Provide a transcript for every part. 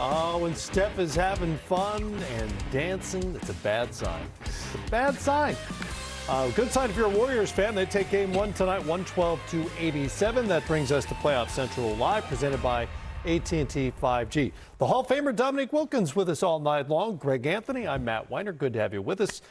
When Steph is having fun and dancing, it's a bad sign. It's a bad sign. Good sign if you're a Warriors fan. They take game one tonight, 112-87. That brings us to Playoff Central Live, presented by AT&T 5G. The Hall of Famer Dominique Wilkins with us all night long. Greg Anthony, I'm Matt Weiner. Good to have you with us.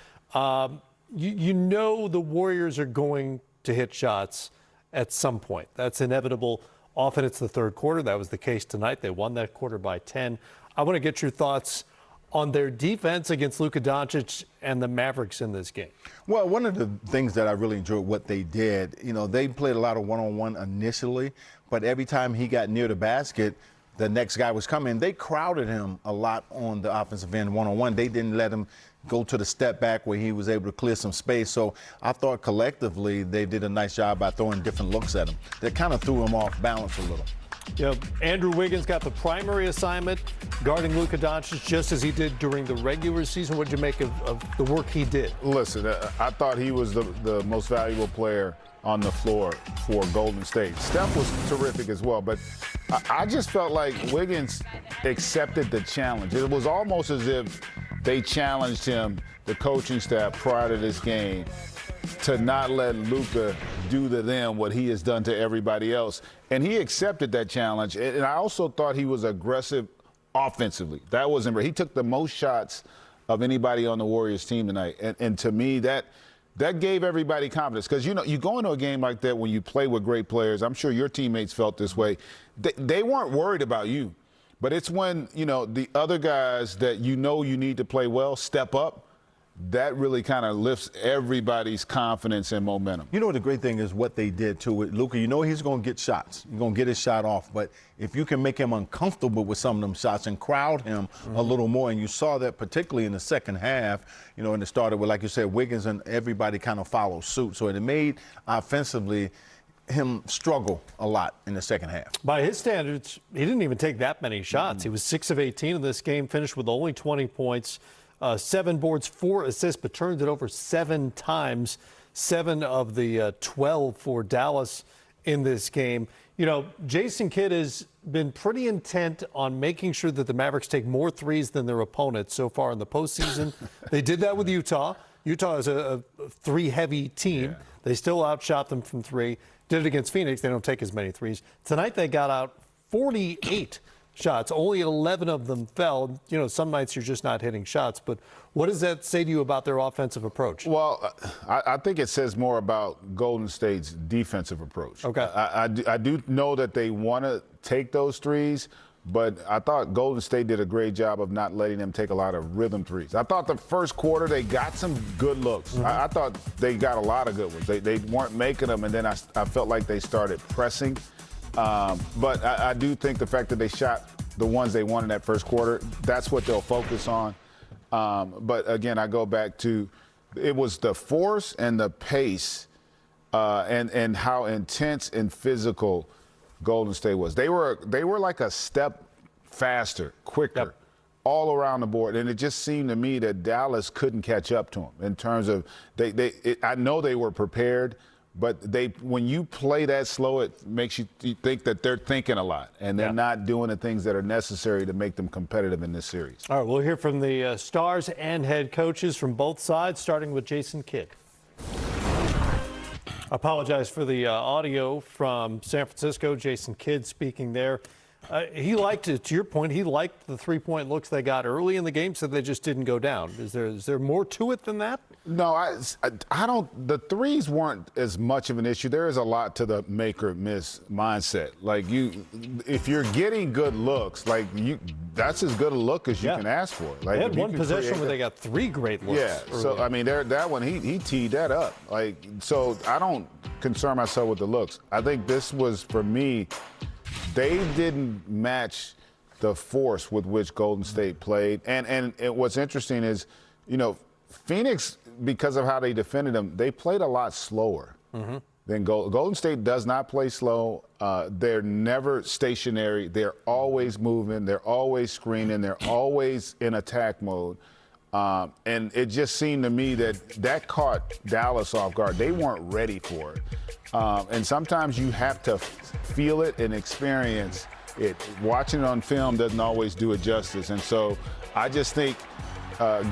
You know the Warriors are going to hit shots at some point. That's inevitable. Often it's the third quarter. That was the case tonight. They won that quarter by 10. I want to get your thoughts on their defense against Luka Doncic and the Mavericks in this game. Well, one of the things that I really enjoyed what they did, they played a lot of one-on-one initially, but every time he got near the basket, the next guy was coming. They crowded him a lot on the offensive end one-on-one. They didn't let him go to the step back where he was able to clear some space. So I thought collectively they did a nice job by throwing different looks at him. That kind of threw him off balance a little. Andrew Wiggins got the primary assignment guarding Luka Doncic just as he did during the regular season. What did you make of the work he did? Listen, I thought he was the most valuable player on the floor for Golden State. Steph was terrific as well, but I just felt like Wiggins accepted the challenge. It was almost as if they challenged him, the coaching staff, prior to this game, to not let Luka do to them what he has done to everybody else. And he accepted that challenge. And I also thought he was aggressive offensively. That wasn't. He took the most shots of anybody on the Warriors team tonight. And to me, that gave everybody confidence. Because, you go into a game like that when you play with great players. I'm sure your teammates felt this way. They weren't worried about you. But it's when, the other guys that you need to play well step up. That really kind of lifts everybody's confidence and momentum. The great thing is what they did too with Luka. He's going to get shots. He's going to get his shot off. But if you can make him uncomfortable with some of them shots and crowd him a little more, and you saw that particularly in the second half, and it started with, like you said, Wiggins and everybody kind of followed suit. So it made offensively him struggle a lot in the second half. By his standards, he didn't even take that many shots. He was 6 of 18 in this game, finished with only 20 points. 7 boards, 4 assists, but turned it over 7 times. 7 of the 12 for Dallas in this game. Jason Kidd has been pretty intent on making sure that the Mavericks take more threes than their opponents so far in the postseason. They did that with Utah. Utah is a three-heavy team. Yeah. They still outshot them from 3. Did it against Phoenix. They don't take as many threes. Tonight they got out 48 shots. Only 11 of them fell. Some nights you're just not hitting shots. But what does that say to you about their offensive approach? Well, I think it says more about Golden State's defensive approach. Okay. I do know that they want to take those threes, but I thought Golden State did a great job of not letting them take a lot of rhythm threes. I thought the first quarter they got some good looks. I thought they got a lot of good ones. They weren't making them, and then I felt like they started pressing. But I do think the fact that they shot the ones they won in that first quarter, that's what they'll focus on. But again, I go back to it was the force and the pace and how intense and physical Golden State was. They were like a step faster, quicker, all around the board. And it just seemed to me that Dallas couldn't catch up to them in terms of I know they were prepared. But when you play that slow, it makes you think that they're thinking a lot, and they're not doing the things that are necessary to make them competitive in this series. All right, we'll hear from the stars and head coaches from both sides, starting with Jason Kidd. Apologize for the audio from San Francisco. Jason Kidd speaking there. He liked it, to your point, he liked the three-point looks they got early in the game, so they just didn't go down. Is there more to it than that? No, I don't. The threes weren't as much of an issue. There is a lot to the make or miss mindset. Like if you're getting good looks, that's as good a look as you can ask for. Like they had one possession where they got 3 great looks. Yeah. Early. So I mean, that one he teed that up. So I don't concern myself with the looks. I think this was, for me, they didn't match the force with which Golden State played. And what's interesting is, Phoenix, because of how they defended them, they played a lot slower than Golden State does not play slow. They're never stationary. They're always moving. They're always screening. They're always in attack mode. And it just seemed to me that caught Dallas off guard. They weren't ready for it. And sometimes you have to feel it and experience Watching it on film doesn't always do it justice. And so I just think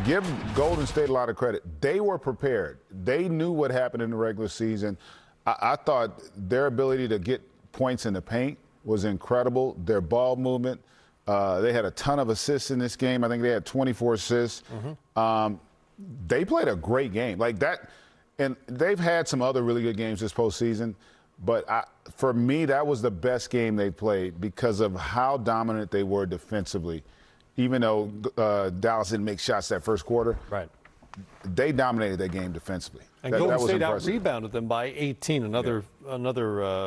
give Golden State a lot of credit. They were prepared. They knew what happened in the regular season. I thought their ability to get points in the paint was incredible. Their ball movement. They had a ton of assists in this game. I think they had 24 assists. They played a great game. Like that, and they've had some other really good games this postseason. But for me, that was the best game they played because of how dominant they were defensively. Even though Dallas didn't make shots that first quarter, right? They dominated that game defensively. And Golden State out-rebounded them by 18. Another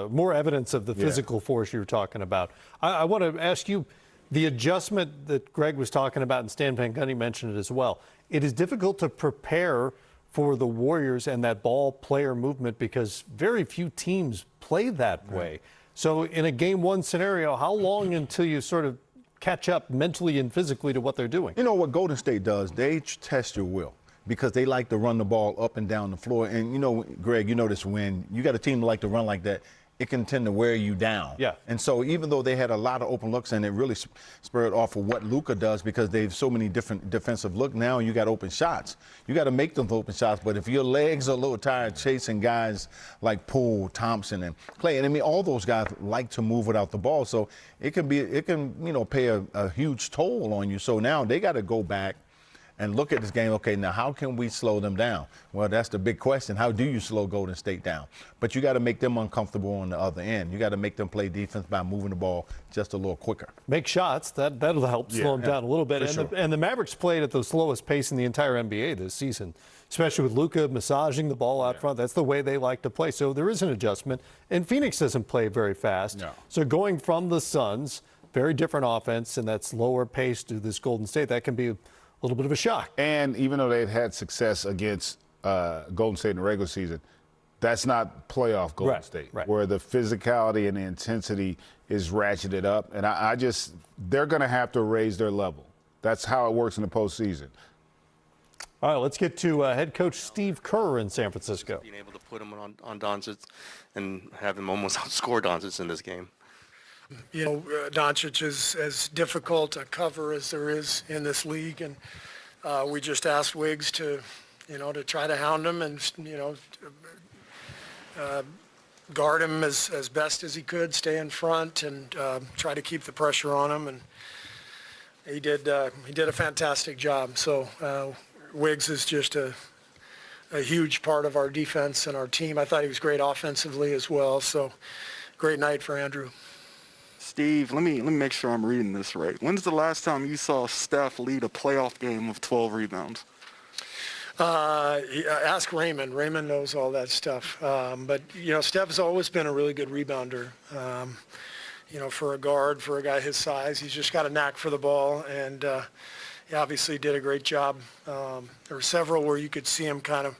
more evidence of the physical force you were talking about. I want to ask you, the adjustment that Greg was talking about, and Stan Van Gundy mentioned it as well. It is difficult to prepare for the Warriors and that ball player movement because very few teams play that way. So in a game one scenario, how long until you sort of catch up mentally and physically to what they're doing? You know what Golden State does? They test your will because they like to run the ball up and down the floor. And, you know, Greg, you notice when you got a team that like to run like that, it can tend to wear you down. Yeah. And so even though they had a lot of open looks and it really spurred off of what Luka does because they've so many different defensive looks, now you got open shots. You got to make them open shots. But if your legs are a little tired chasing guys like Poole, Thompson, and Clay, and I mean, all those guys like to move without the ball. So it can pay a huge toll on you. So now they got to go back and look at this game. Okay, now how can we slow them down? Well, that's the big question. How do you slow Golden State down? But you got to make them uncomfortable on the other end. You got to make them play defense by moving the ball just a little quicker. Make shots. That'll help slow them down a little bit. And the Mavericks played at the slowest pace in the entire NBA this season, especially with Luka massaging the ball out front. That's the way they like to play. So there is an adjustment. And Phoenix doesn't play very fast. No. So going from the Suns, very different offense, and that slower pace to this Golden State, that can be a little bit of a shock. And even though they'd had success against Golden State in the regular season, that's not playoff Golden State, where the physicality and the intensity is ratcheted up. And they're going to have to raise their level. That's how it works in the postseason. All right, let's get to head coach Steve Kerr in San Francisco. Being able to put him on Doncic and have him almost outscore Doncic in this game. You know, Doncic is as difficult a cover as there is in this league, and we just asked Wiggs to try to hound him and, guard him as best as he could, stay in front, and try to keep the pressure on him. And he did a fantastic job. So Wiggs is just a huge part of our defense and our team. I thought he was great offensively as well. So great night for Andrew. Steve, let me make sure I'm reading this right. When's the last time you saw Steph lead a playoff game with 12 rebounds? Ask Raymond. Raymond knows all that stuff. But Steph's always been a really good rebounder. For a guard, for a guy his size, he's just got a knack for the ball, and he obviously did a great job. There were several where you could see him kind of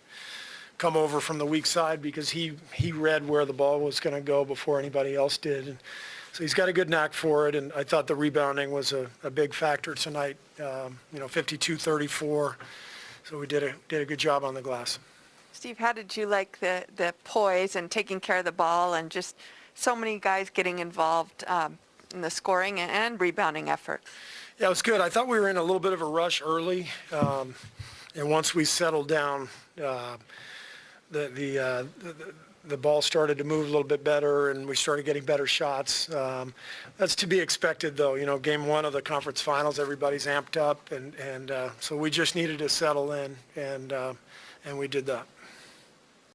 come over from the weak side because he read where the ball was going to go before anybody else did. And so he's got a good knack for it, and I thought the rebounding was a big factor tonight. 52-34. So we did a good job on the glass. Steve, how did you like the poise and taking care of the ball and just so many guys getting involved in the scoring and rebounding effort? Yeah, it was good. I thought we were in a little bit of a rush early, and once we settled down, the ball started to move a little bit better, and we started getting better shots. That's to be expected, though. Game one of the conference finals, everybody's amped up, and so we just needed to settle in, and we did that.